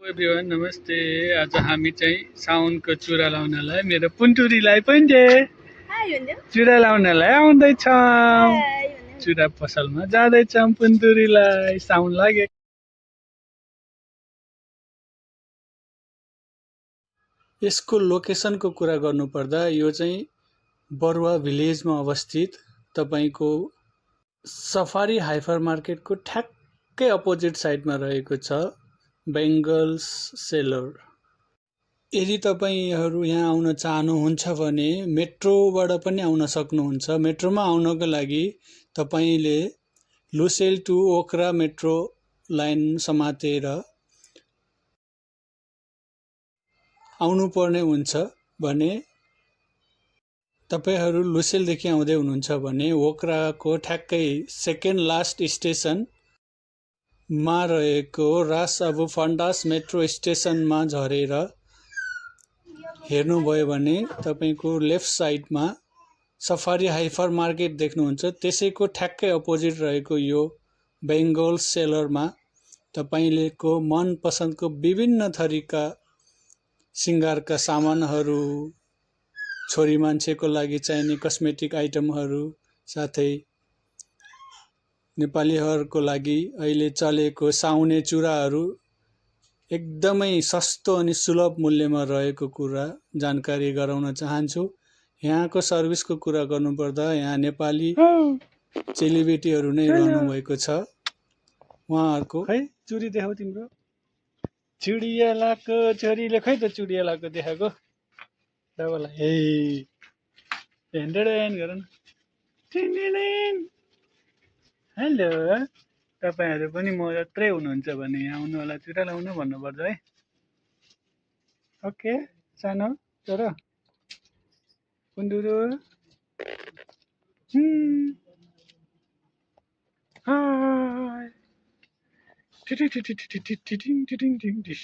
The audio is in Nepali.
एभ्रिवान नमस्ते। आज हामी चाहिँ साउनको चुरा लाउनलाई मेरो पुन्टुरीलाई पनि दे चुरा लाउनलाई आउँदैछौँ। चुरा पसलमा जाँदैछौँ पुन्टुरीलाई साउन लागे। यसको लोकेसनको कुरा गर्नुपर्दा यो चाहिँ बरुवा भिलेजमा अवस्थित तपाईको सफारी हाइपर मार्केटको ठ्याक्कै अपोजिट साइडमा रहेको छ बेङ्गल्स सेलर। यदि तपाईहरु यहाँ आउन चाहनुहुन्छ भने मेट्रोबाट पनि आउन सक्नुहुन्छ। मेट्रोमा आउनको लागि तपाईले लुसेल टु ओक्रा मेट्रो लाइन समातेर आउनुपर्ने हुन्छ भने तपाईहरु लुसेलदेखि आउँदै हुनुहुन्छ भने ओक्राको ठ्याक्कै सेकेन्ड लास्ट स्टेसन मा रहेको रास अबु फन्डास मेट्रो स्टेसनमा झरेर हेर्नुभयो भने तपाईको लेफ्ट साइडमा सफारी हाइपर मार्केट देख्नुहुन्छ। त्यसैको ठ्याक्कै अपोजिट रहेको यो बेङ्गल सेलरमा तपाईलेको मन पसन्दको विभिन्न थरीका सिंगारका सामानहरू, छोरी मान्छेको लागि चाहिने कस्मेटिक आइटमहरू, साथै नेपालीहरुको लागि अहिले चलेको साउने चुराहरू एकदमै सस्तो अनि सुलभ मूल्यमा रहेको कुरा जानकारी गराउन चाहन्छु। यहाँको सर्भिसको कुरा गर्नुपर्दा यहाँ नेपाली चेलीबेटीहरू नै रहनु भएको छ। उहाँहरुको खै चुरी देखाउ तिम्रो चुडियालाको छोरीले खै त चुडियालाको देखाएको डबल हे हेन्डेड गरन हेलो तपाईहरु पनि म जत्रै हुनुहुन्छ भने यहाँ आउनु होला चुरा लाउनु भन्नुपर्छ है। ओके सानो छोरो पुन्डुरु हाय टिटिटिटिटिटिटिटिङ टिटिङ टिङ टिश